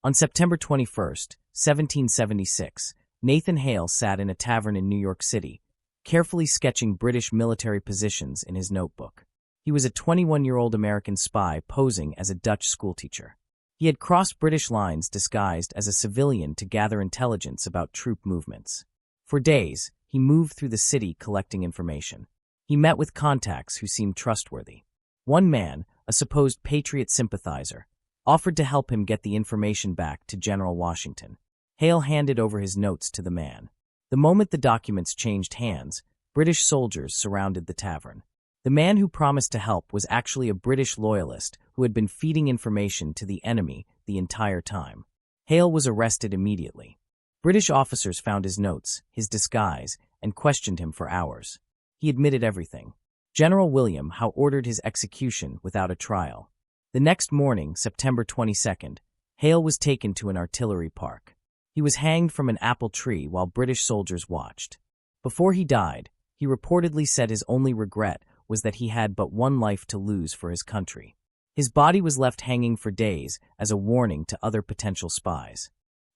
On September 21st, 1776, Nathan Hale sat in a tavern in New York City, carefully sketching British military positions in his notebook. He was a 21-year-old American spy posing as a Dutch schoolteacher. He had crossed British lines disguised as a civilian to gather intelligence about troop movements. For days, he moved through the city collecting information. He met with contacts who seemed trustworthy. One man, a supposed Patriot sympathizer, offered to help him get the information back to General Washington. Hale handed over his notes to the man. The moment the documents changed hands, British soldiers surrounded the tavern. The man who promised to help was actually a British loyalist who had been feeding information to the enemy the entire time. Hale was arrested immediately. British officers found his notes, his disguise, and questioned him for hours. He admitted everything. General William Howe ordered his execution without a trial. The next morning, September 22nd, Hale was taken to an artillery park. He was hanged from an apple tree while British soldiers watched. Before he died, he reportedly said his only regret was that he had but one life to lose for his country. His body was left hanging for days as a warning to other potential spies.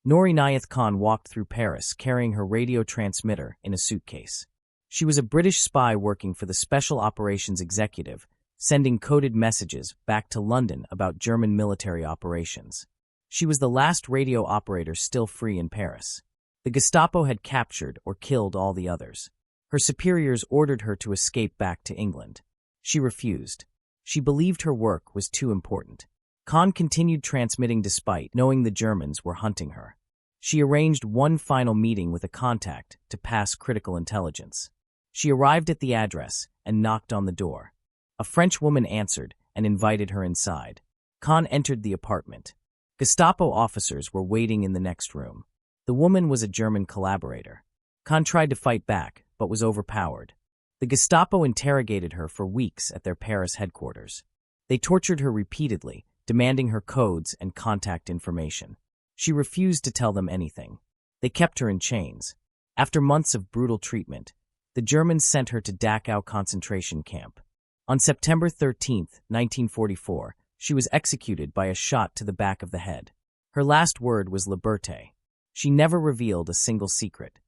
Noor Inayat Khan walked through Paris carrying her radio transmitter in a suitcase. She was a British spy working for the Special Operations Executive, sending coded messages back to London about German military operations. She was the last radio operator still free in Paris. The Gestapo had captured or killed all the others. Her superiors ordered her to escape back to England. She refused. She believed her work was too important. Khan continued transmitting despite knowing the Germans were hunting her. She arranged one final meeting with a contact to pass critical intelligence. She arrived at the address and knocked on the door. A French woman answered and invited her inside. Khan entered the apartment. Gestapo officers were waiting in the next room. The woman was a German collaborator. Khan tried to fight back, but was overpowered. The Gestapo interrogated her for weeks at their Paris headquarters. They tortured her repeatedly, demanding her codes and contact information. She refused to tell them anything. They kept her in chains. After months of brutal treatment, the Germans sent her to Dachau concentration camp. On September 13, 1944, she was executed by a shot to the back of the head. Her last word was liberté. She never revealed a single secret.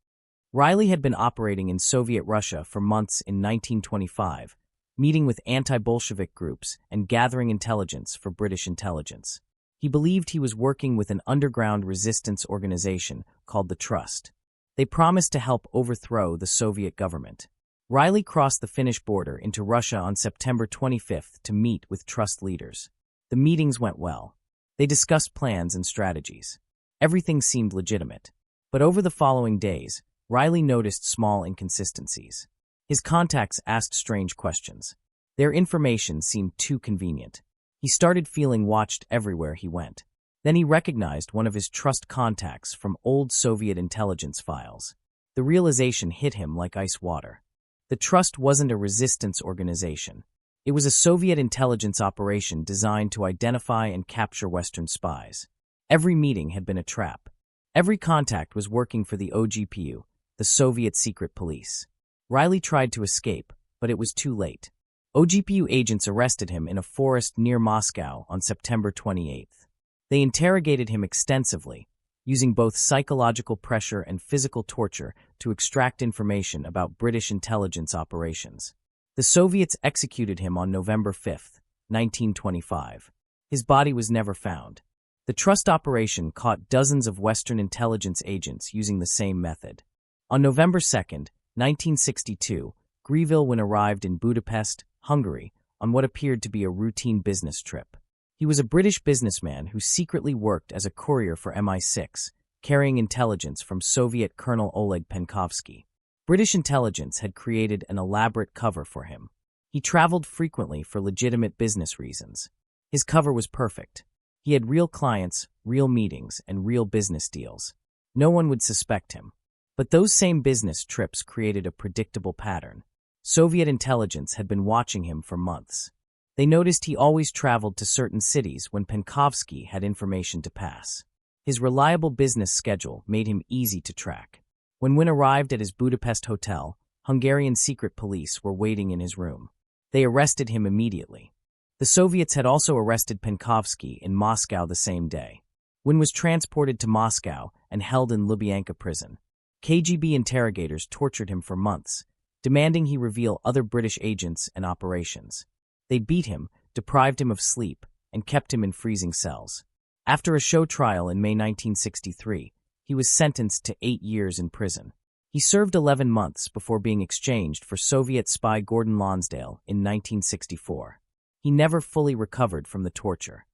Reilly had been operating in Soviet Russia for months in 1925, meeting with anti-Bolshevik groups and gathering intelligence for British intelligence. He believed he was working with an underground resistance organization called the Trust. They promised to help overthrow the Soviet government. Reilly crossed the Finnish border into Russia on September 25th to meet with Trust leaders. The meetings went well. They discussed plans and strategies. Everything seemed legitimate. But over the following days, Reilly noticed small inconsistencies. His contacts asked strange questions. Their information seemed too convenient. He started feeling watched everywhere he went. Then he recognized one of his Trust contacts from old Soviet intelligence files. The realization hit him like ice water. The Trust wasn't a resistance organization. It was a Soviet intelligence operation designed to identify and capture Western spies. Every meeting had been a trap. Every contact was working for the OGPU, the Soviet secret police. Reilly tried to escape, but it was too late. OGPU agents arrested him in a forest near Moscow on September 28th. They interrogated him extensively, using both psychological pressure and physical torture to extract information about British intelligence operations. The Soviets executed him on November 5, 1925. His body was never found. The Trust operation caught dozens of Western intelligence agents using the same method. On November 2, 1962, Greville Wynne arrived in Budapest, Hungary, on what appeared to be a routine business trip. He was a British businessman who secretly worked as a courier for MI6, carrying intelligence from Soviet Colonel Oleg Penkovsky. British intelligence had created an elaborate cover for him. He traveled frequently for legitimate business reasons. His cover was perfect. He had real clients, real meetings, and real business deals. No one would suspect him. But those same business trips created a predictable pattern. Soviet intelligence had been watching him for months. They noticed he always traveled to certain cities when Penkovsky had information to pass. His reliable business schedule made him easy to track. When Wynne arrived at his Budapest hotel, Hungarian secret police were waiting in his room. They arrested him immediately. The Soviets had also arrested Penkovsky in Moscow the same day. Wynne was transported to Moscow and held in Lubyanka prison. KGB interrogators tortured him for months, demanding he reveal other British agents and operations. They beat him, deprived him of sleep, and kept him in freezing cells. After a show trial in May 1963, he was sentenced to 8 years in prison. He served 11 months before being exchanged for Soviet spy Gordon Lonsdale in 1964. He never fully recovered from the torture.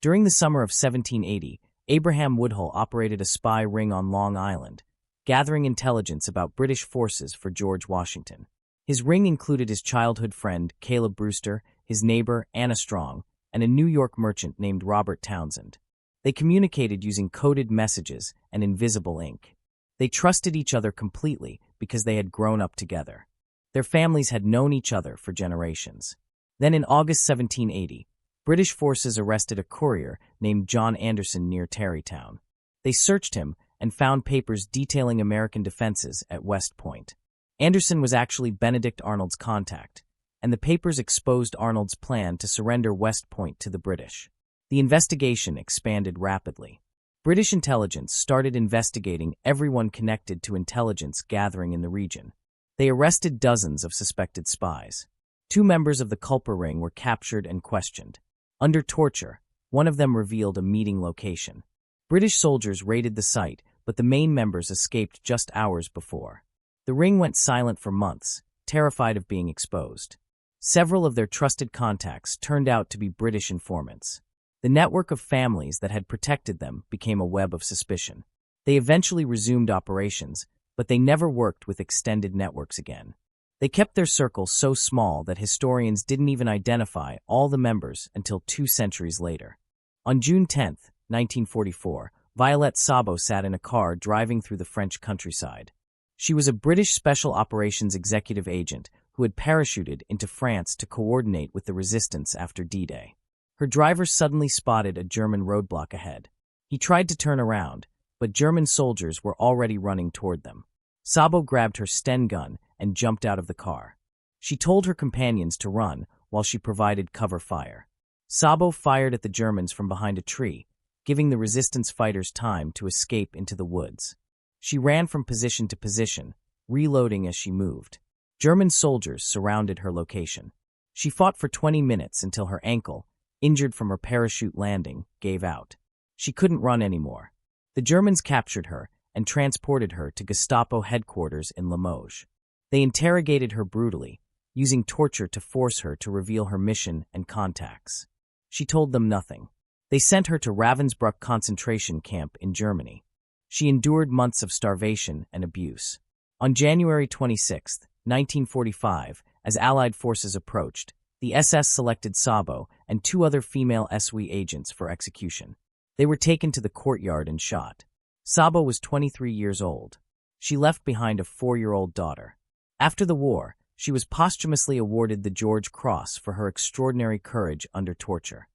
During the summer of 1780, Abraham Woodhull operated a spy ring on Long Island, gathering intelligence about British forces for George Washington. His ring included his childhood friend, Caleb Brewster, his neighbor, Anna Strong, and a New York merchant named Robert Townsend. They communicated using coded messages and invisible ink. They trusted each other completely because they had grown up together. Their families had known each other for generations. Then in August 1780, British forces arrested a courier named John Anderson near Tarrytown. They searched him and found papers detailing American defenses at West Point. Anderson was actually Benedict Arnold's contact, and the papers exposed Arnold's plan to surrender West Point to the British. The investigation expanded rapidly. British intelligence started investigating everyone connected to intelligence gathering in the region. They arrested dozens of suspected spies. 2 members of the Culper Ring were captured and questioned. Under torture, one of them revealed a meeting location. British soldiers raided the site, but the main members escaped just hours before. The ring went silent for months, terrified of being exposed. Several of their trusted contacts turned out to be British informants. The network of families that had protected them became a web of suspicion. They eventually resumed operations, but they never worked with extended networks again. They kept their circle so small that historians didn't even identify all the members until 2 centuries later. On June 10, 1944, Violette Szabo sat in a car driving through the French countryside. She was a British Special Operations executive agent who had parachuted into France to coordinate with the resistance after D-Day. Her driver suddenly spotted a German roadblock ahead. He tried to turn around, but German soldiers were already running toward them. Szabo grabbed her Sten gun and jumped out of the car. She told her companions to run while she provided cover fire. Szabo fired at the Germans from behind a tree, giving the resistance fighters time to escape into the woods. She ran from position to position, reloading as she moved. German soldiers surrounded her location. She fought for 20 minutes until her ankle, injured from her parachute landing, gave out. She couldn't run anymore. The Germans captured her and transported her to Gestapo headquarters in Limoges. They interrogated her brutally, using torture to force her to reveal her mission and contacts. She told them nothing. They sent her to Ravensbrück concentration camp in Germany. She endured months of starvation and abuse. On January 26, 1945, as Allied forces approached, the SS selected Szabo and 2 other female SW agents for execution. They were taken to the courtyard and shot. Szabo was 23 years old. She left behind a 4-year-old daughter. After the war, she was posthumously awarded the George Cross for her extraordinary courage under torture.